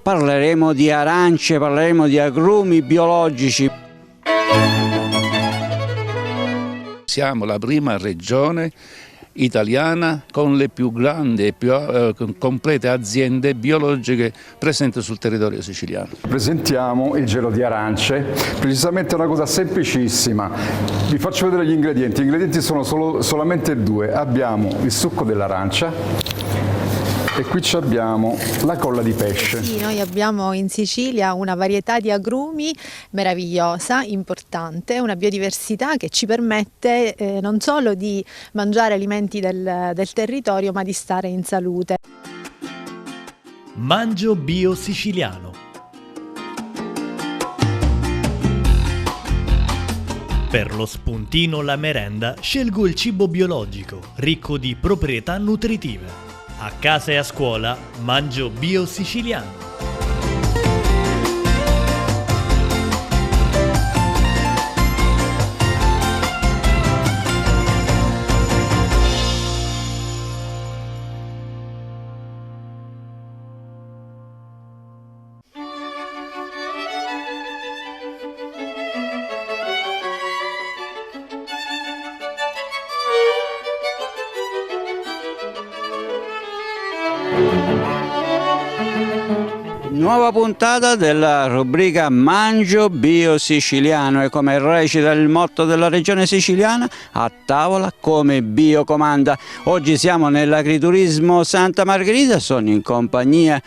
parleremo di arance, parleremo di agrumi biologici. Siamo la prima regione italiana con le più grandi e più complete aziende biologiche presenti sul territorio siciliano. Presentiamo il gelo di arance, precisamente una cosa semplicissima. Vi faccio vedere gli ingredienti. Gli ingredienti sono solamente due. Abbiamo il succo dell'arancia e qui abbiamo la colla di pesce. Sì, noi abbiamo in Sicilia una varietà di agrumi meravigliosa, importante, una biodiversità che ci permette non solo di mangiare alimenti del territorio, ma di stare in salute. Mangio bio siciliano. Per lo spuntino, la merenda, scelgo il cibo biologico, ricco di proprietà nutritive. A casa e a scuola mangio bio siciliano. Nuova puntata della rubrica Mangio bio siciliano e come recita il motto della regione siciliana, a tavola come bio comanda. Oggi siamo nell'agriturismo Santa Margherita, sono in compagnia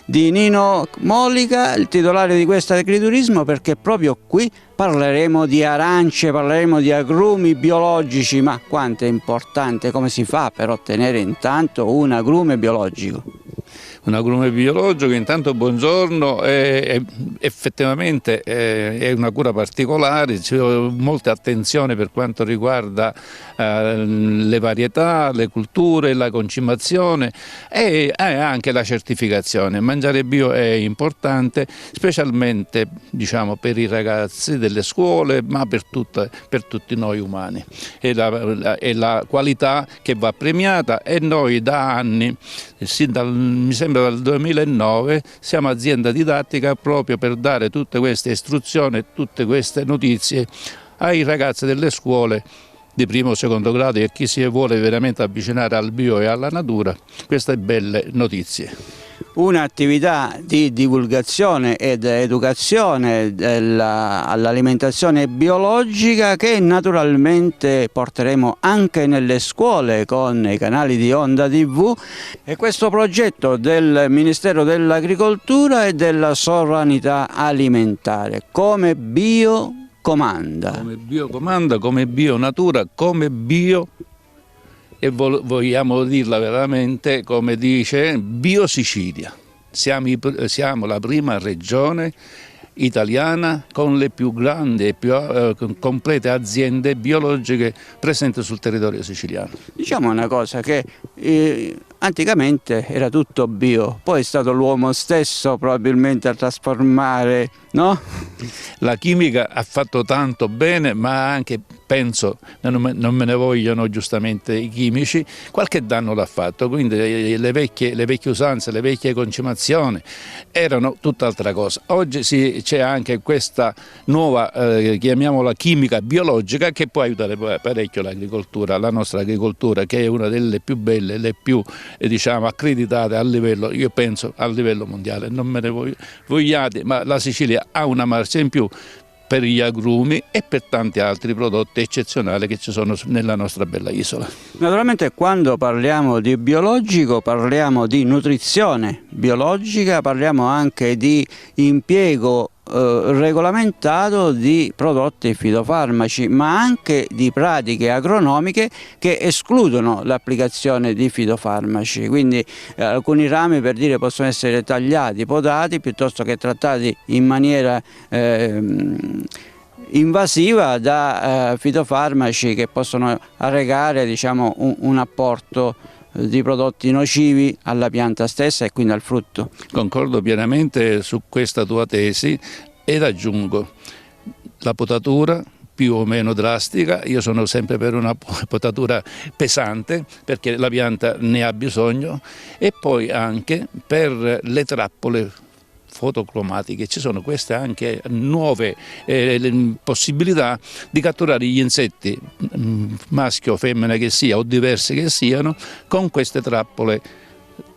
di Nino Mollica, il titolare di questo agriturismo, perché proprio qui parleremo di arance, parleremo di agrumi biologici, ma quanto è importante, come si fa per ottenere intanto un agrume biologico? Un agrume biologico, intanto buongiorno, effettivamente è una cura particolare, c'è molta attenzione per quanto riguarda le varietà, le culture, la concimazione e anche la certificazione. Mangiare bio è importante, specialmente diciamo, per i ragazzi delle scuole, ma per tutti noi umani. È la qualità che va premiata e noi da anni, mi sembra dal 2009, siamo azienda didattica proprio per dare tutte queste istruzioni, tutte queste notizie ai ragazzi delle scuole di primo o secondo grado e a chi si vuole veramente avvicinare al bio e alla natura, queste belle notizie. Un'attività di divulgazione ed educazione all'alimentazione biologica che naturalmente porteremo anche nelle scuole con i canali di Onda TV e questo progetto del Ministero dell'Agricoltura e della Sovranità Alimentare come bio comanda. Come bio comanda, come bio natura, come bio e vogliamo dirla veramente come dice Bio Sicilia. Siamo la prima regione italiana con le più grandi e più complete aziende biologiche presenti sul territorio siciliano. Diciamo una cosa che anticamente era tutto bio, poi è stato l'uomo stesso probabilmente a trasformare, no? La chimica ha fatto tanto bene, ma anche, penso, non me ne vogliono giustamente i chimici, qualche danno l'ha fatto, quindi le vecchie usanze, le vecchie concimazioni erano tutt'altra cosa. Oggi c'è anche questa nuova, chiamiamola chimica biologica, che può aiutare parecchio l'agricoltura, la nostra agricoltura, che è una delle più belle, le più diciamo accreditate a livello, io penso a livello mondiale, non me ne vogliate, ma la Sicilia ha una marcia in più per gli agrumi e per tanti altri prodotti eccezionali che ci sono nella nostra bella isola. Naturalmente quando parliamo di biologico parliamo di nutrizione biologica, parliamo anche di impiego regolamentato di prodotti fitofarmaci, ma anche di pratiche agronomiche che escludono l'applicazione di fitofarmaci, quindi alcuni rami, per dire, possono essere tagliati, podati, piuttosto che trattati in maniera invasiva da fitofarmaci che possono arrecare, diciamo, un apporto di prodotti nocivi alla pianta stessa e quindi al frutto. Concordo pienamente su questa tua tesi ed aggiungo la potatura più o meno drastica. Io sono sempre per una potatura pesante perché la pianta ne ha bisogno, e poi anche per le trappole fotocromatiche. Ci sono queste anche nuove possibilità di catturare gli insetti, maschio o femmina che sia o diversi che siano, con queste trappole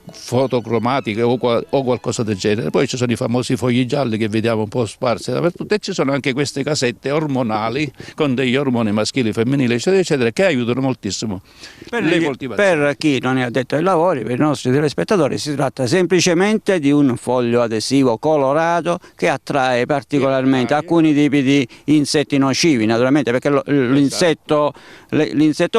fotocromatiche o qualcosa del genere. Poi ci sono i famosi fogli gialli che vediamo un po' sparsi dappertutto, e ci sono anche queste casette ormonali con degli ormoni maschili, femminili, eccetera, eccetera, che aiutano moltissimo le coltivazioni. Per chi non è addetto ai lavori, per i nostri telespettatori, si tratta semplicemente di un foglio adesivo colorato che attrae particolarmente alcuni tipi di insetti nocivi, naturalmente, perché l'insetto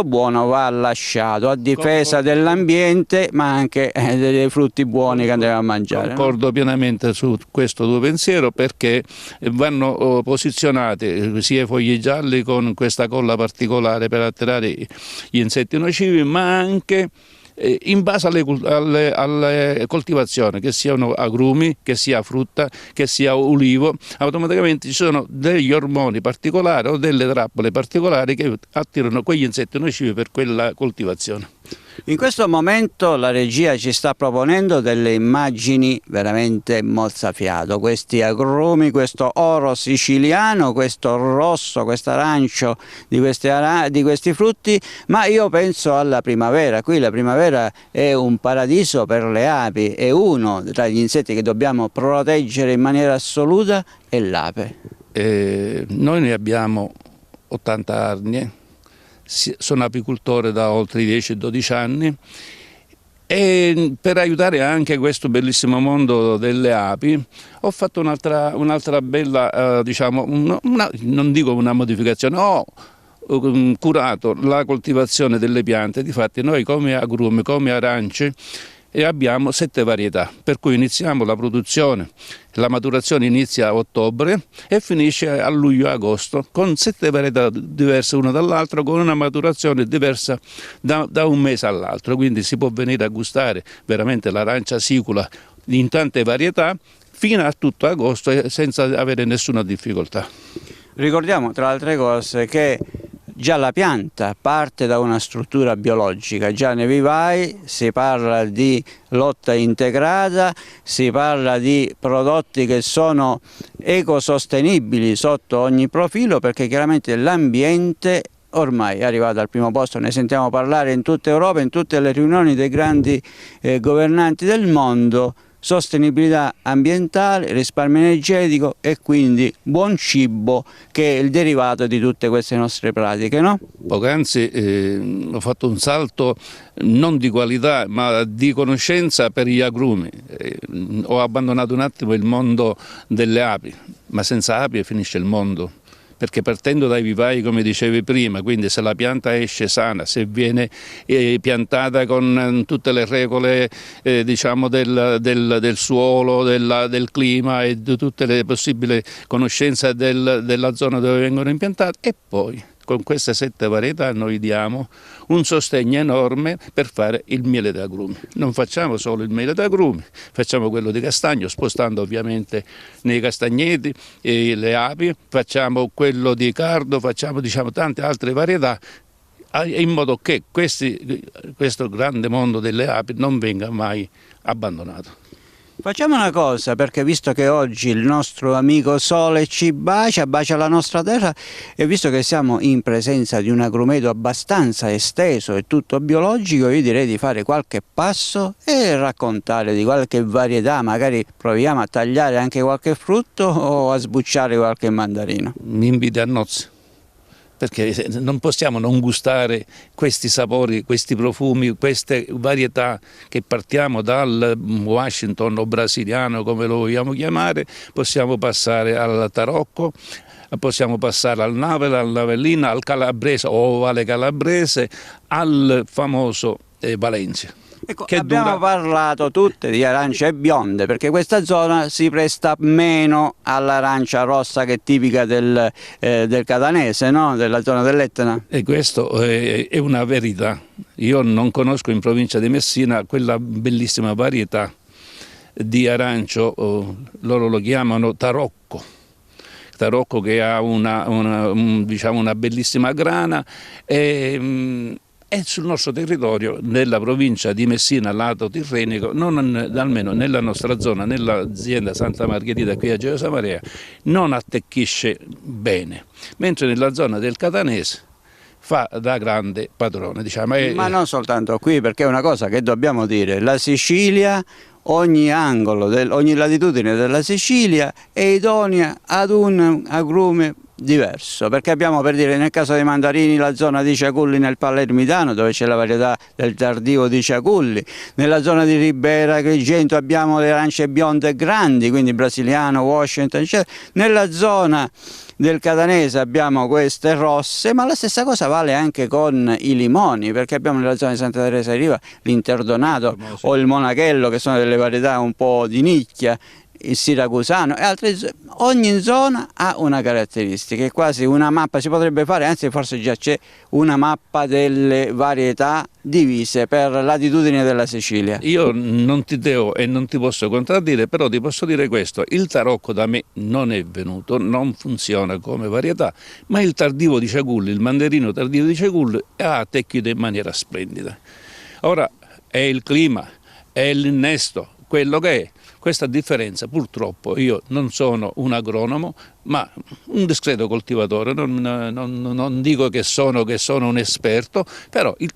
buono va lasciato a difesa dell'ambiente, ma anche dei frutti buoni che andremo a mangiare. Concordo pienamente su questo tuo pensiero, perché vanno posizionati sia i fogli gialli con questa colla particolare per attirare gli insetti nocivi, ma anche in base alle coltivazioni, che siano agrumi, che sia frutta, che sia ulivo. Automaticamente ci sono degli ormoni particolari o delle trappole particolari che attirano quegli insetti nocivi per quella coltivazione. In questo momento la regia ci sta proponendo delle immagini veramente mozzafiato, questi agrumi, questo oro siciliano, questo rosso, questo arancio di questi frutti, ma io penso alla primavera. Qui la primavera è un paradiso per le api, e uno tra gli insetti che dobbiamo proteggere in maniera assoluta è l'ape. Noi ne abbiamo 80 arnie. Sono apicoltore da oltre 10-12 anni, e per aiutare anche questo bellissimo mondo delle api ho fatto un'altra bella, non dico una modificazione, ho curato la coltivazione delle piante. Difatti noi come agrumi, come arance, abbiamo 7 varietà, per cui iniziamo la produzione. La maturazione inizia a ottobre e finisce a luglio-agosto, con 7 varietà diverse una dall'altra, con una maturazione diversa da un mese all'altro. Quindi si può venire a gustare veramente l'arancia sicula in tante varietà fino a tutto agosto senza avere nessuna difficoltà. Ricordiamo tra altre cose che già la pianta parte da una struttura biologica, già nei vivai si parla di lotta integrata, si parla di prodotti che sono ecosostenibili sotto ogni profilo, perché chiaramente l'ambiente ormai è arrivato al primo posto. Ne sentiamo parlare in tutta Europa, in tutte le riunioni dei grandi governanti del mondo. Sostenibilità ambientale, risparmio energetico e quindi buon cibo, che è il derivato di tutte queste nostre pratiche, no? Poc'anzi ho fatto un salto non di qualità ma di conoscenza per gli agrumi. Ho abbandonato un attimo il mondo delle api, ma senza api finisce il mondo. Perché partendo dai vivai, come dicevi prima, quindi se la pianta esce sana, se viene piantata con tutte le regole diciamo del suolo, del clima e di tutte le possibili conoscenze della zona dove vengono impiantate, e poi con queste 7 varietà noi diamo un sostegno enorme per fare il miele d'agrumi. Non facciamo solo il miele d'agrumi, facciamo quello di castagno, spostando ovviamente nei castagneti le api, facciamo quello di cardo, facciamo tante altre varietà, in modo che questo grande mondo delle api non venga mai abbandonato. Facciamo una cosa, perché visto che oggi il nostro amico Sole ci bacia la nostra terra, e visto che siamo in presenza di un agrumeto abbastanza esteso e tutto biologico, io direi di fare qualche passo e raccontare di qualche varietà. Magari proviamo a tagliare anche qualche frutto o a sbucciare qualche mandarino. Mi inviti a nozze, perché non possiamo non gustare questi sapori, questi profumi, queste varietà, che partiamo dal Washington o brasiliano, come lo vogliamo chiamare, possiamo passare al tarocco, possiamo passare al Navel, al Navellina, al calabrese o ovale calabrese, al famoso Valencia. Ecco, abbiamo parlato tutte di arance bionde, perché questa zona si presta meno all'arancia rossa che è tipica del catanese, no? Della zona dell'Etna. E questo è una verità. Io non conosco in provincia di Messina quella bellissima varietà di arancio, loro lo chiamano tarocco. Tarocco, che ha una bellissima grana e e sul nostro territorio, nella provincia di Messina, lato tirrenico, almeno nella nostra zona, nell'azienda Santa Margherita qui a Gioia Marea, non attecchisce bene, mentre nella zona del Catanese fa da grande padrone, diciamo. Ma non soltanto qui, perché è una cosa che dobbiamo dire, la Sicilia, ogni angolo, ogni latitudine della Sicilia è idonea ad un agrume diverso, perché abbiamo, per dire, nel caso dei mandarini la zona di Ciaculli nel Palermitano, dove c'è la varietà del tardivo di Ciaculli, nella zona di Ribera Agrigento abbiamo le arance bionde grandi, quindi brasiliano, Washington, eccetera. Nella zona del Catanese abbiamo queste rosse, ma la stessa cosa vale anche con i limoni, perché abbiamo nella zona di Santa Teresa di Riva l'interdonato o il monachello, che sono delle varietà un po' di nicchia, il siracusano e altre. Ogni zona ha una caratteristica, è quasi una mappa, si potrebbe fare, anzi forse già c'è una mappa delle varietà divise per latitudine della Sicilia. Io non ti devo e non ti posso contraddire, però ti posso dire questo: il tarocco da me non è venuto, non funziona come varietà, ma il tardivo di Ciaculli, il mandarino tardivo di Ciaculli ha attecchito in maniera splendida. Ora è il clima, è l'innesto, quello che è. Questa differenza, purtroppo, io non sono un agronomo, ma un discreto coltivatore, non dico che sono un esperto, però il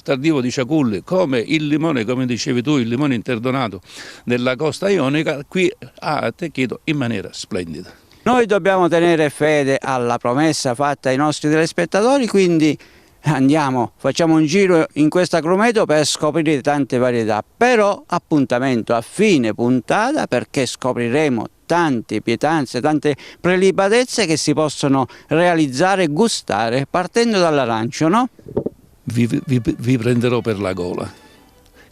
tardivo di Ciaculli, come il limone, come dicevi tu, il limone interdonato della costa ionica, qui ha attecchito in maniera splendida. Noi dobbiamo tenere fede alla promessa fatta ai nostri telespettatori, quindi facciamo un giro in questo agrumeto per scoprire tante varietà, però appuntamento a fine puntata, perché scopriremo tante pietanze, tante prelibatezze che si possono realizzare e gustare partendo dall'arancio, no? Vi prenderò per la gola,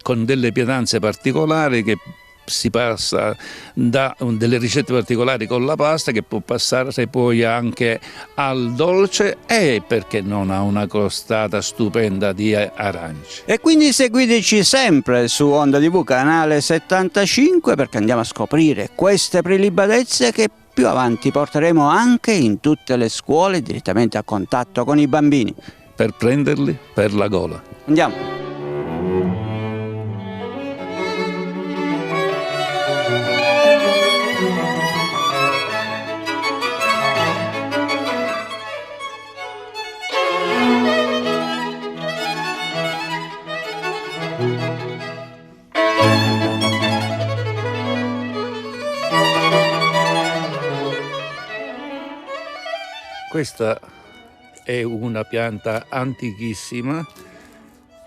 con delle pietanze particolari che si passa da delle ricette particolari con la pasta, che può passare poi anche al dolce, e perché non ha una crostata stupenda di arance. E quindi seguiteci sempre su Onda TV canale 75, perché andiamo a scoprire queste prelibatezze che più avanti porteremo anche in tutte le scuole, direttamente a contatto con i bambini. Per prenderli per la gola. Andiamo! Questa è una pianta antichissima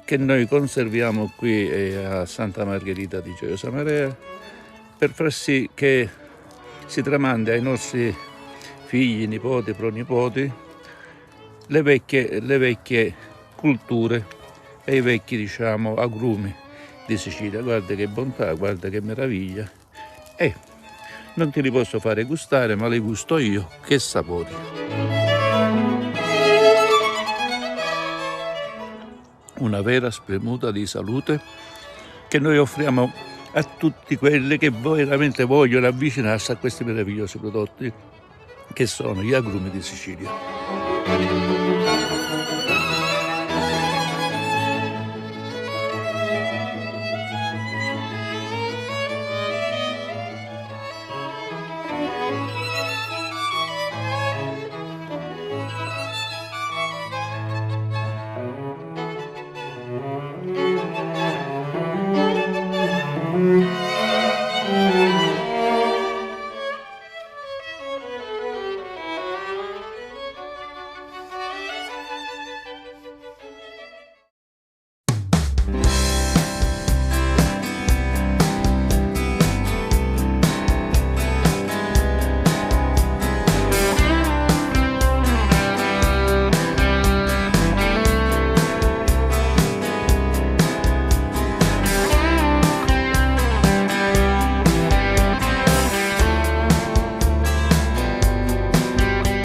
che noi conserviamo qui a Santa Margherita di Gioia Marea, per far sì che si tramandi ai nostri figli, nipoti, pronipoti le vecchie culture e i vecchi, diciamo, agrumi di Sicilia. Guarda che bontà, guarda che meraviglia. Non te li posso fare gustare, ma li gusto io, che sapori. Una vera spremuta di salute che noi offriamo a tutti quelli che veramente vogliono avvicinarsi a questi meravigliosi prodotti che sono gli agrumi di Sicilia.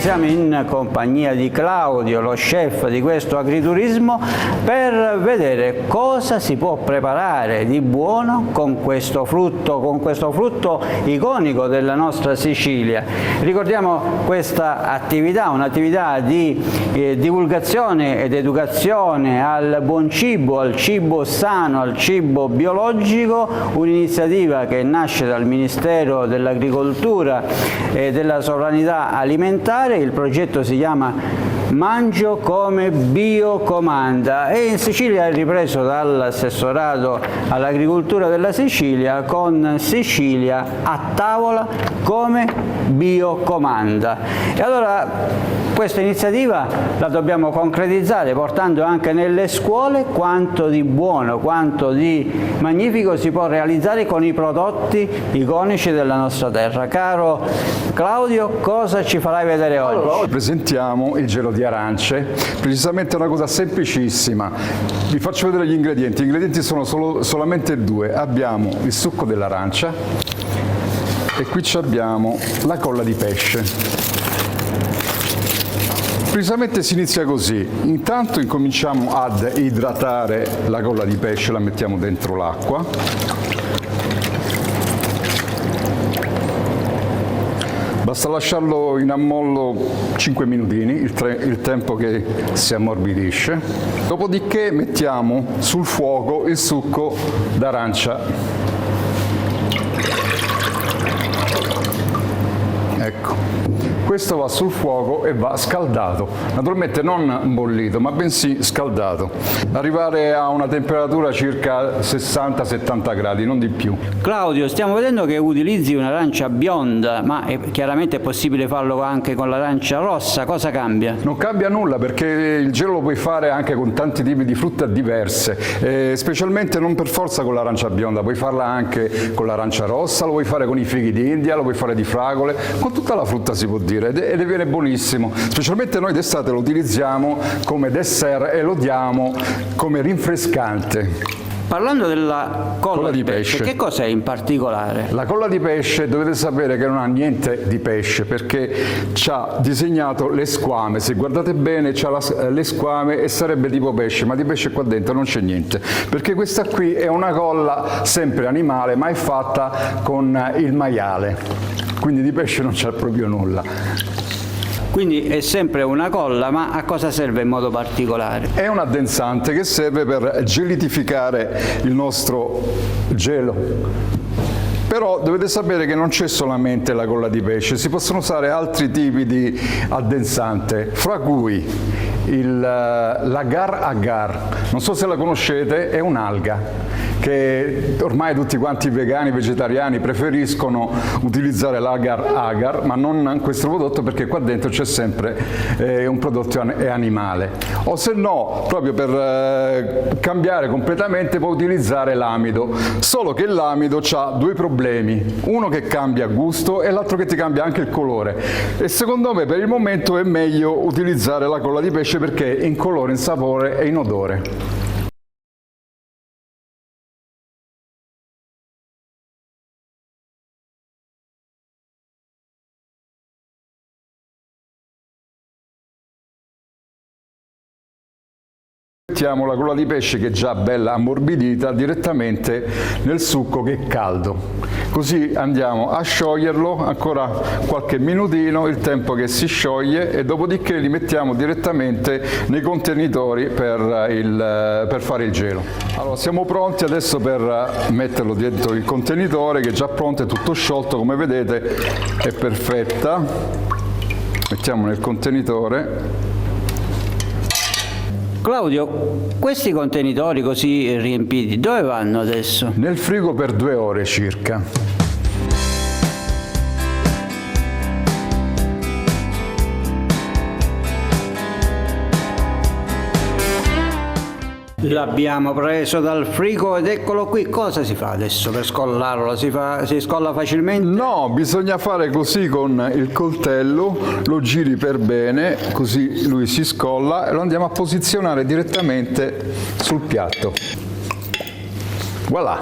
Siamo in compagnia di Claudio, lo chef di questo agriturismo, per vedere cosa si può preparare di buono con questo frutto iconico della nostra Sicilia. Ricordiamo questa attività, un'attività di divulgazione ed educazione al buon cibo, al cibo sano, al cibo biologico, un'iniziativa che nasce dal Ministero dell'Agricoltura e della Sovranità Alimentare. Il progetto si chiama Mangio come Biocomanda e in Sicilia è ripreso dall'assessorato all'agricoltura della Sicilia con Sicilia a tavola come Biocomanda. E allora questa iniziativa la dobbiamo concretizzare portando anche nelle scuole quanto di buono, quanto di magnifico si può realizzare con i prodotti iconici della nostra terra. Caro Claudio, cosa ci farai vedere oggi? Allora, oggi presentiamo il gelo di arance, precisamente una cosa semplicissima. Vi faccio vedere gli ingredienti. Gli ingredienti sono solamente due. Abbiamo il succo dell'arancia e qui abbiamo la colla di pesce. Precisamente si inizia così, intanto incominciamo ad idratare la colla di pesce, la mettiamo dentro l'acqua, basta lasciarlo in ammollo 5 minutini, il tempo che si ammorbidisce, dopodiché mettiamo sul fuoco il succo d'arancia. Ecco. Questo va sul fuoco e va scaldato, naturalmente non bollito, ma bensì scaldato, arrivare a una temperatura circa 60-70 gradi, non di più. Claudio, stiamo vedendo che utilizzi un'arancia bionda, ma chiaramente è possibile farlo anche con l'arancia rossa, cosa cambia? Non cambia nulla perché il gelo lo puoi fare anche con tanti tipi di frutta diverse, specialmente non per forza con l'arancia bionda, puoi farla anche con l'arancia rossa, lo puoi fare con i fichi d'India, lo puoi fare di fragole, con tutta la frutta si può dire. Ed viene buonissimo, specialmente noi d'estate lo utilizziamo come dessert e lo diamo come rinfrescante. Parlando della colla di pesce, che cos'è in particolare? La colla di pesce dovete sapere che non ha niente di pesce perché ci ha disegnato le squame, se guardate bene c'ha le squame e sarebbe tipo pesce, ma di pesce qua dentro non c'è niente, perché questa qui è una colla sempre animale ma è fatta con il maiale, quindi di pesce non c'è proprio nulla. Quindi è sempre una colla, ma a cosa serve in modo particolare? È un addensante che serve per gelitificare il nostro gelo. Però dovete sapere che non c'è solamente la colla di pesce, si possono usare altri tipi di addensante, fra cui l'agar agar, non so se la conoscete, è un'alga che ormai tutti quanti i vegani, vegetariani preferiscono utilizzare l'agar agar, ma non questo prodotto perché qua dentro c'è sempre un prodotto animale. O se no, proprio per cambiare completamente può utilizzare l'amido, solo che l'amido ha due problemi, uno che cambia gusto e l'altro che ti cambia anche il colore. E secondo me per il momento è meglio utilizzare la colla di pesce perché in colore, in sapore e in odore. Mettiamo la colla di pesce che è già bella ammorbidita direttamente nel succo che è caldo, così andiamo a scioglierlo ancora qualche minutino, il tempo che si scioglie, e dopodiché li mettiamo direttamente nei contenitori per fare il gelo. Allora siamo pronti adesso per metterlo dentro il contenitore che è già pronto, è tutto sciolto, come vedete è perfetta. Mettiamo nel contenitore. Claudio, questi contenitori così riempiti, dove vanno adesso? Nel frigo per 2 ore circa. L'abbiamo preso dal frigo ed eccolo qui. Cosa si fa adesso per scollarlo? Si scolla facilmente? No, bisogna fare così con il coltello, lo giri per bene, così lui si scolla e lo andiamo a posizionare direttamente sul piatto. Voilà!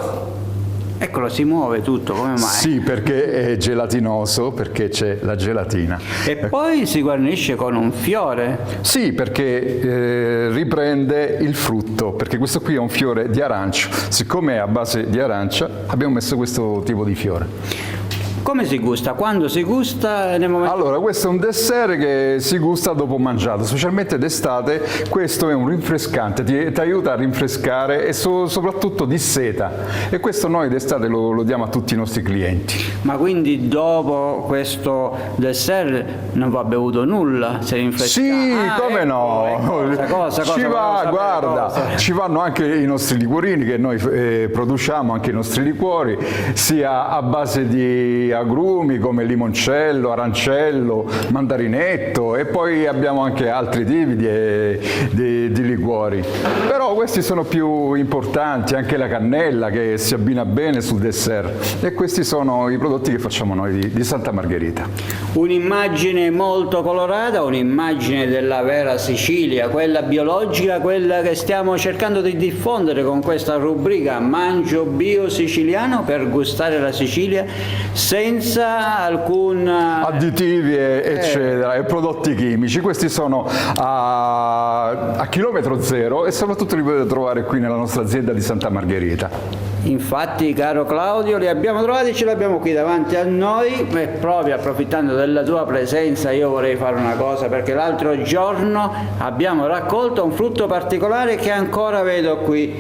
Eccolo, si muove tutto, come mai? Sì, perché è gelatinoso, perché c'è la gelatina. E poi si guarnisce con un fiore. Sì, perché riprende il frutto, perché questo qui è un fiore di arancio. Siccome è a base di arancia, abbiamo messo questo tipo di fiore. Come si gusta? Quando si gusta? Nel momento... Allora, questo è un dessert che si gusta dopo mangiato, specialmente d'estate. Questo è un rinfrescante, ti aiuta a rinfrescare e soprattutto disseta. E questo noi d'estate lo diamo a tutti i nostri clienti. Ma quindi dopo questo dessert non va bevuto nulla? Si rinfresca? Sì, come no? Cosa, ci va, guarda, cosa? ci vanno anche i nostri liquorini che noi produciamo, anche i nostri liquori, sia a base di agrumi come limoncello, arancello, mandarinetto, e poi abbiamo anche altri tipi di liquori. Però questi sono più importanti, anche la cannella che si abbina bene sul dessert, e questi sono i prodotti che facciamo noi di Santa Margherita. Un'immagine molto colorata, un'immagine della vera Sicilia, quella biologica, quella che stiamo cercando di diffondere con questa rubrica Mangio Bio Siciliano, per gustare la Sicilia senza alcun additivi eccetera, e prodotti chimici. Questi sono a chilometro zero e soprattutto li potete trovare qui nella nostra azienda di Santa Margherita. Infatti, caro Claudio, li abbiamo trovati, ce l'abbiamo qui davanti a noi, e proprio approfittando della tua presenza io vorrei fare una cosa, perché l'altro giorno abbiamo raccolto un frutto particolare che ancora vedo qui,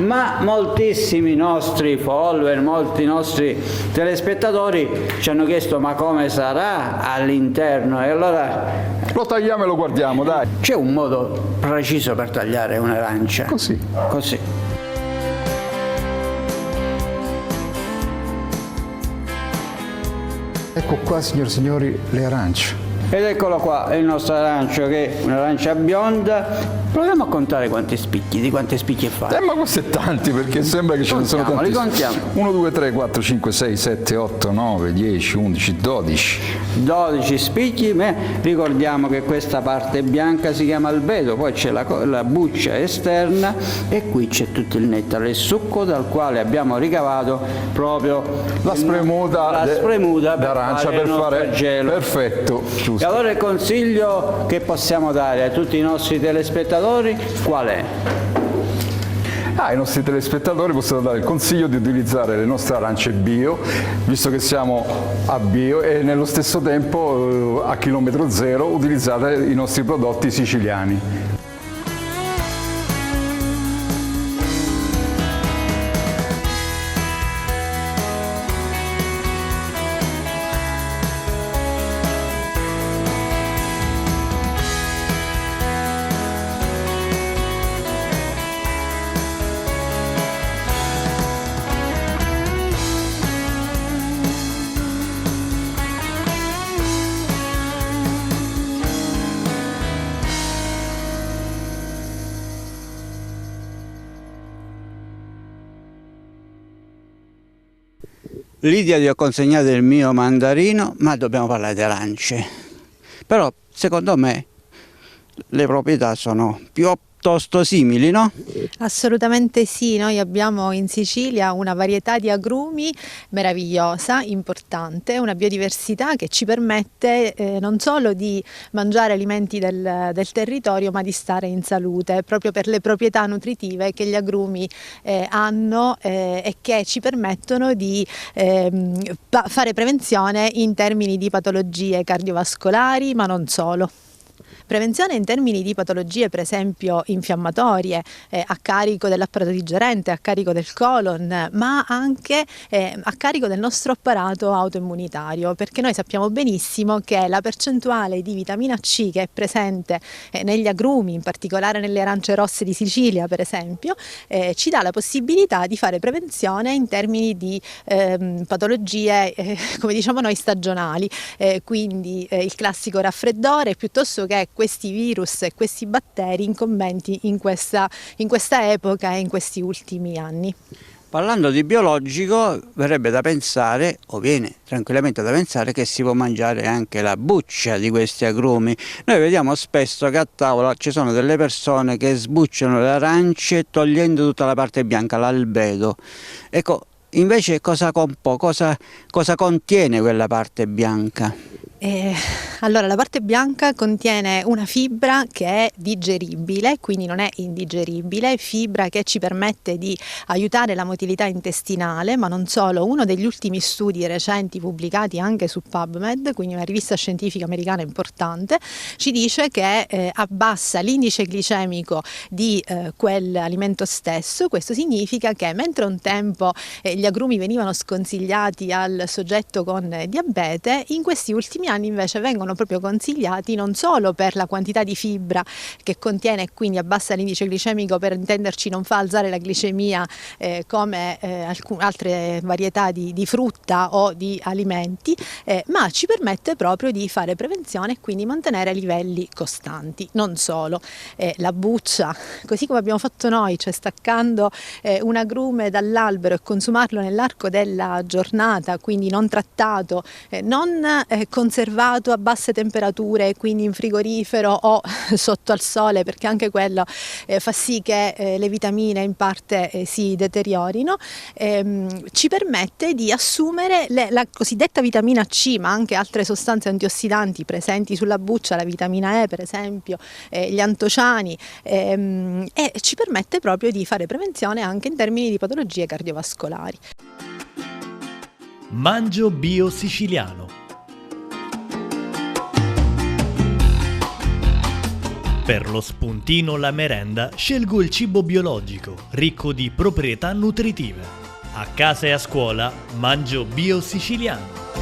ma moltissimi nostri follower, molti nostri telespettatori ci hanno chiesto ma come sarà all'interno, e allora Lo tagliamo e lo guardiamo, dai. c'è un modo preciso per tagliare un'arancia. Così. Così. Ecco qua, signori e signori, le arance. Ed eccolo qua, il nostro arancio, che è un'arancia bionda. Proviamo a contare quanti spicchi, di quanti spicchi è fatto. Ma questo è tanti, perché sembra che ce ne sono tanti. Li contiamo. 1, 2, 3, 4, 5, 6, 7, 8, 9, 10, 11, 12. 12 spicchi, ma ricordiamo che questa parte bianca si chiama albedo, poi c'è la buccia esterna e qui c'è tutto il nettare, il succo dal quale abbiamo ricavato proprio La spremuta d'arancia per fare gelo. Perfetto, giusto. E allora il consiglio che possiamo dare a tutti i nostri telespettatori qual è? Ai nostri telespettatori possiamo dare il consiglio di utilizzare le nostre arance bio, visto che siamo a bio, e nello stesso tempo a chilometro zero utilizzate i nostri prodotti siciliani. Lidia, ti ho consegnato il mio mandarino, ma dobbiamo parlare di arance. Però secondo me le proprietà sono piuttosto simili, no? Assolutamente sì, noi abbiamo in Sicilia una varietà di agrumi meravigliosa, importante, una biodiversità che ci permette non solo di mangiare alimenti del territorio, ma di stare in salute, proprio per le proprietà nutritive che gli agrumi hanno e che ci permettono di fare prevenzione in termini di patologie cardiovascolari, ma non solo. Prevenzione in termini di patologie, per esempio infiammatorie, a carico dell'apparato digerente, a carico del colon, ma anche a carico del nostro apparato autoimmunitario, perché noi sappiamo benissimo che la percentuale di vitamina C che è presente negli agrumi, in particolare nelle arance rosse di Sicilia per esempio, ci dà la possibilità di fare prevenzione in termini di patologie, come diciamo noi, stagionali, quindi il classico raffreddore, piuttosto che questi virus e questi batteri incombenti in questa epoca e in questi ultimi anni. Parlando di biologico, verrebbe da pensare, o viene tranquillamente da pensare, che si può mangiare anche la buccia di questi agrumi. Noi vediamo spesso che a tavola ci sono delle persone che sbucciano le arance togliendo tutta la parte bianca, l'albedo. Ecco, invece cosa contiene quella parte bianca? Allora, la parte bianca contiene una fibra che è digeribile, quindi non è indigeribile, fibra che ci permette di aiutare la motilità intestinale, ma non solo. Uno degli ultimi studi recenti pubblicati anche su PubMed, quindi una rivista scientifica americana importante, ci dice che abbassa l'indice glicemico di quell'alimento stesso. Questo significa che mentre un tempo gli agrumi venivano sconsigliati al soggetto con diabete, in questi ultimi anni invece vengono proprio consigliati non solo per la quantità di fibra che contiene e quindi abbassa l'indice glicemico, per intenderci non fa alzare la glicemia come altre varietà di frutta o di alimenti, ma ci permette proprio di fare prevenzione e quindi mantenere livelli costanti. Non solo, la buccia, così come abbiamo fatto noi, cioè staccando un agrume dall'albero e consumarlo nell'arco della giornata, quindi non trattato, non conservato a basse temperature, quindi in frigorifero o sotto al sole, perché anche quello fa sì che le vitamine in parte si deteriorino, ci permette di assumere la cosiddetta vitamina C, ma anche altre sostanze antiossidanti presenti sulla buccia, la vitamina E per esempio, gli antociani, e ci permette proprio di fare prevenzione anche in termini di patologie cardiovascolari. Mangio Bio Siciliano. Per lo spuntino, la merenda, scelgo il cibo biologico, ricco di proprietà nutritive. A casa e a scuola, mangio Bio Siciliano.